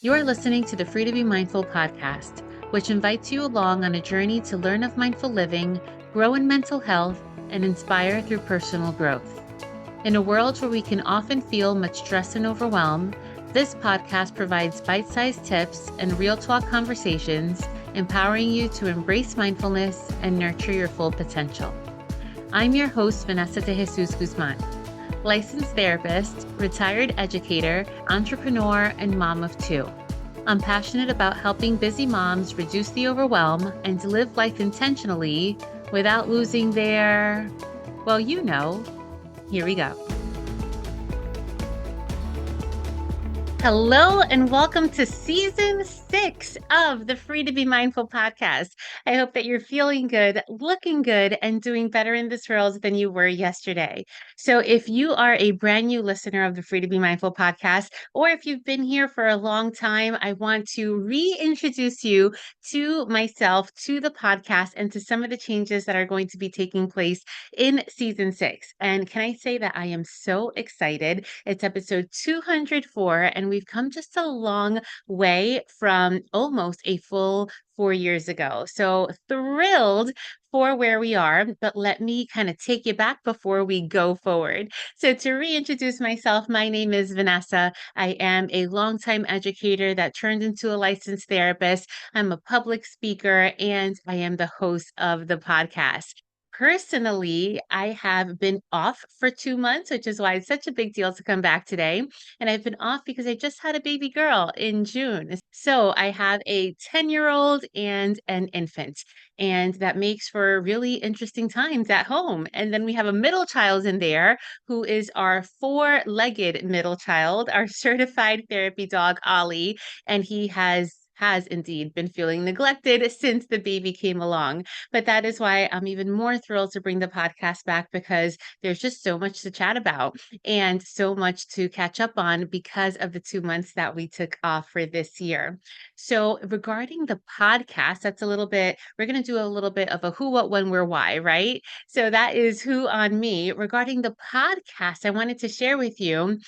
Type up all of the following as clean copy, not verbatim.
You're listening to the Free to Be Mindful podcast, which invites you along on a journey to learn of mindful living, grow in mental health, and inspire through personal growth. In a world where we can often feel much stress and overwhelm, this podcast provides bite-sized tips and real talk conversations, empowering you to embrace mindfulness and nurture your full potential. I'm your host, Vanessa de Jesus Guzman, licensed therapist, retired educator, entrepreneur, and mom of two. I'm passionate about helping busy moms reduce the overwhelm and to live life intentionally without losing their, well, here we go. Hello and welcome to season 6 of the Free to Be Mindful podcast. I hope that you're feeling good, looking good, and doing better in this world than you were yesterday. So if you are a brand new listener of the Free to Be Mindful podcast, or if you've been here for a long time, I want to reintroduce you to myself, to the podcast, and to some of the changes that are going to be taking place in season 6. And can I say that I am so excited? It's episode 204, and we've come just a long way from almost a full 4 years ago. So thrilled for where we are, but let me kind of take you back before we go forward. So to reintroduce myself, my name is Vanessa. I am a longtime educator that turned into a licensed therapist. I'm a public speaker, and I am the host of the podcast. Personally, I have been off for 2 months, which is why it's such a big deal to come back today. And I've been off because I just had a baby girl in June. So I have a 10-year-old and an infant, and that makes for really interesting times at home. And then we have a middle child in there who is our four-legged middle child, our certified therapy dog, Ollie, and he has indeed been feeling neglected since the baby came along. But that is why I'm even more thrilled to bring the podcast back, because there's just so much to chat about and so much to catch up on because of the 2 months that we took off for this year. So, regarding the podcast, we're going to do a little bit of a who, what, when, where, why, right? So, that is who on me. Regarding the podcast, I wanted to share with you,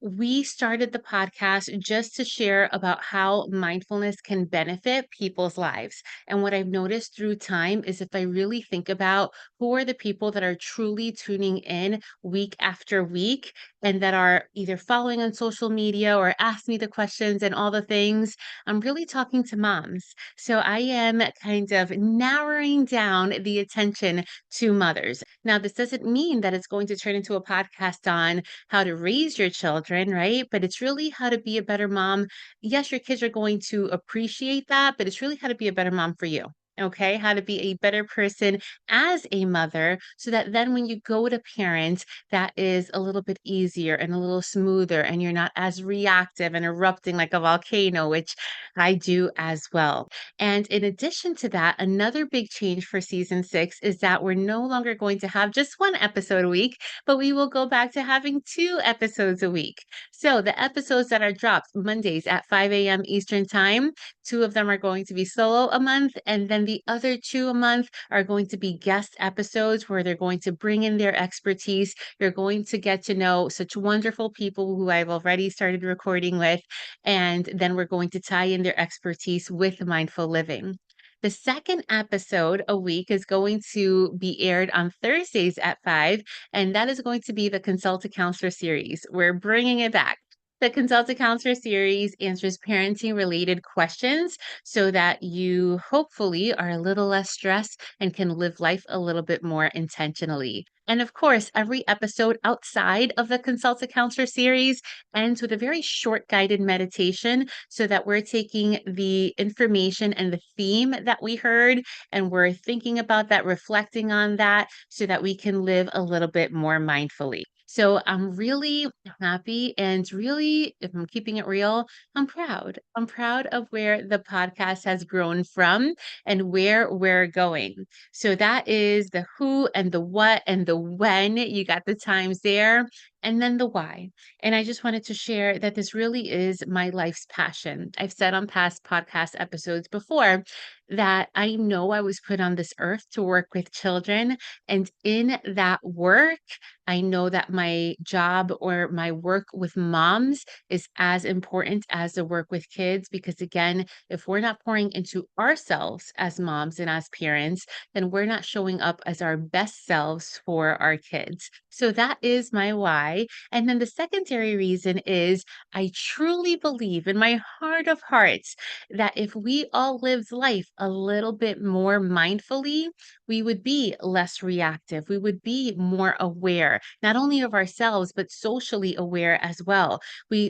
we started the podcast just to share about how mindfulness can benefit people's lives. And what I've noticed through time is, if I really think about who are the people that are truly tuning in week after week and that are either following on social media or ask me the questions and all the things, I'm really talking to moms. So I am kind of narrowing down the attention to mothers. Now, this doesn't mean that it's going to turn into a podcast on how to raise your children, right? But it's really how to be a better mom. Yes, your kids are going to appreciate that, but it's really how to be a better mom for you. Okay, how to be a better person as a mother, so that then when you go to parent, that is a little bit easier and a little smoother, and you're not as reactive and erupting like a volcano, which I do as well. And in addition to that, another big change for season 6 is that we're no longer going to have just one episode a week, but we will go back to having 2 episodes a week. So the episodes that are dropped Mondays at 5 a.m. Eastern Time, 2 of them are going to be solo a month, and then the other 2 a month are going to be guest episodes where they're going to bring in their expertise. You're going to get to know such wonderful people who I've already started recording with, and then we're going to tie in their expertise with mindful living. The second episode a week is going to be aired on Thursdays at 5, and that is going to be the Consult a Counselor series. We're bringing it back. The Consult a Counselor series answers parenting related questions so that you hopefully are a little less stressed and can live life a little bit more intentionally. And of course, every episode outside of the Consult a Counselor series ends with a very short guided meditation, so that we're taking the information and the theme that we heard and we're thinking about that, reflecting on that, so that we can live a little bit more mindfully. So I'm really happy, and really, if I'm keeping it real, I'm proud. I'm proud of where the podcast has grown from and where we're going. So that is the who and the what and the when. You got the times there. and then the why. And I just wanted to share that this really is my life's passion. I've said on past podcast episodes before that I know I was put on this earth to work with children. And in that work, I know that my job or my work with moms is as important as the work with kids. Because again, if we're not pouring into ourselves as moms and as parents, then we're not showing up as our best selves for our kids. So that is my why. And then the secondary reason is I truly believe in my heart of hearts that if we all lived life a little bit more mindfully, we would be less reactive. We would be more aware, not only of ourselves, but socially aware as well.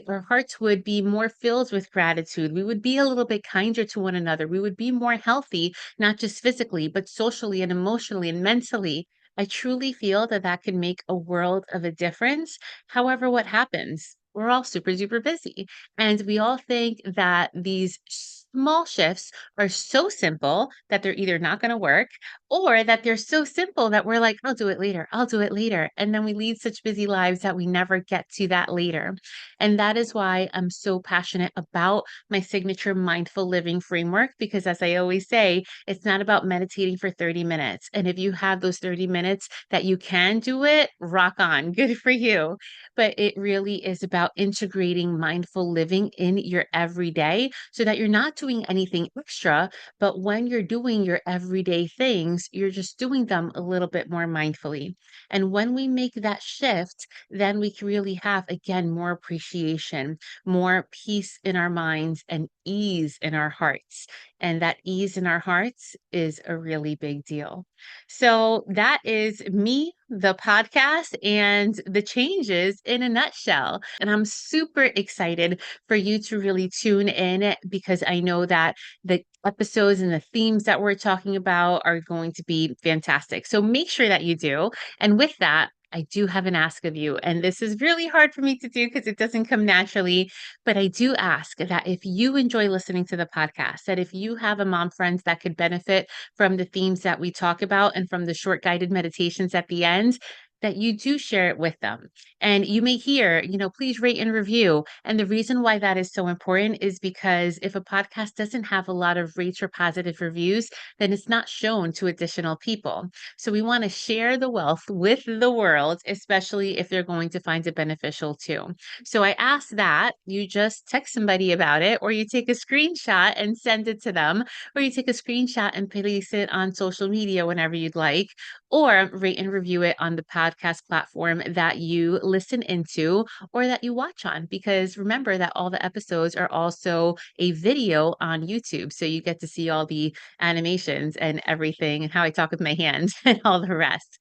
Our hearts would be more filled with gratitude. We would be a little bit kinder to one another. We would be more healthy, not just physically, but socially and emotionally and mentally. I truly feel that that can make a world of a difference. However, what happens? We're all super, super busy. And we all think that these small shifts are so simple that they're either not going to work or that they're so simple that we're like, I'll do it later. I'll do it later. And then we lead such busy lives that we never get to that later. And that is why I'm so passionate about my signature mindful living framework, because as I always say, it's not about meditating for 30 minutes. And if you have those 30 minutes that you can do it, rock on. Good for you. But it really is about integrating mindful living in your everyday so that you're not doing anything extra, but when you're doing your everyday things, you're just doing them a little bit more mindfully. And when we make that shift, then we can really have, again, more appreciation, more peace in our minds, and ease in our hearts. And that ease in our hearts is a really big deal. So that is me, the podcast, and the changes in a nutshell. And I'm super excited for you to really tune in because I know that the episodes and the themes that we're talking about are going to be fantastic. So make sure that you do. And with that, I do have an ask of you. And this is really hard for me to do because it doesn't come naturally. But I do ask that if you enjoy listening to the podcast, that if you have a mom friend that could benefit from the themes that we talk about and from the short guided meditations at the end, that you do share it with them. And you may hear, please rate and review. And the reason why that is so important is because if a podcast doesn't have a lot of rates or positive reviews, then it's not shown to additional people. So we want to share the wealth with the world, especially if they're going to find it beneficial too. So I ask that you just text somebody about it, or you take a screenshot and send it to them, or you take a screenshot and place it on social media whenever you'd like, or rate and review it on the podcast platform that you listen into or that you watch on. Because remember that all the episodes are also a video on YouTube. So you get to see all the animations and everything and how I talk with my hands and all the rest.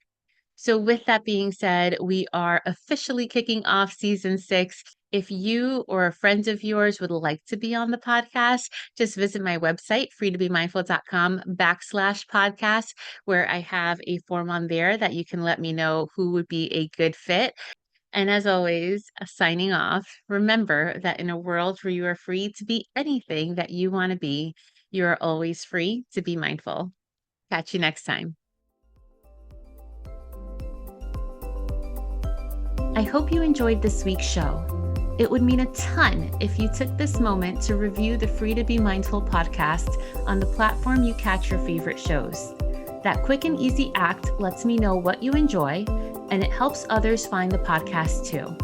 So, with that being said, we are officially kicking off season 6. If you or a friend of yours would like to be on the podcast, just visit my website, freetobemindful.com/podcast, where I have a form on there that you can let me know who would be a good fit. And as always, signing off, remember that in a world where you are free to be anything that you want to be, you are always free to be mindful. Catch you next time. I hope you enjoyed this week's show. It would mean a ton if you took this moment to review the Free to Be Mindful podcast on the platform you catch your favorite shows. That quick and easy act lets me know what you enjoy, and it helps others find the podcast too.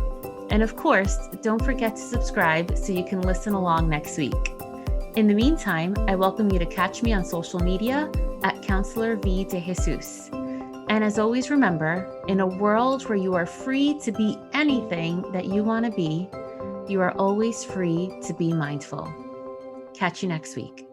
And of course, don't forget to subscribe so you can listen along next week. In the meantime, I welcome you to catch me on social media at Counselor V de Jesus. And as always, remember, in a world where you are free to be anything that you want to be, you are always free to be mindful. Catch you next week.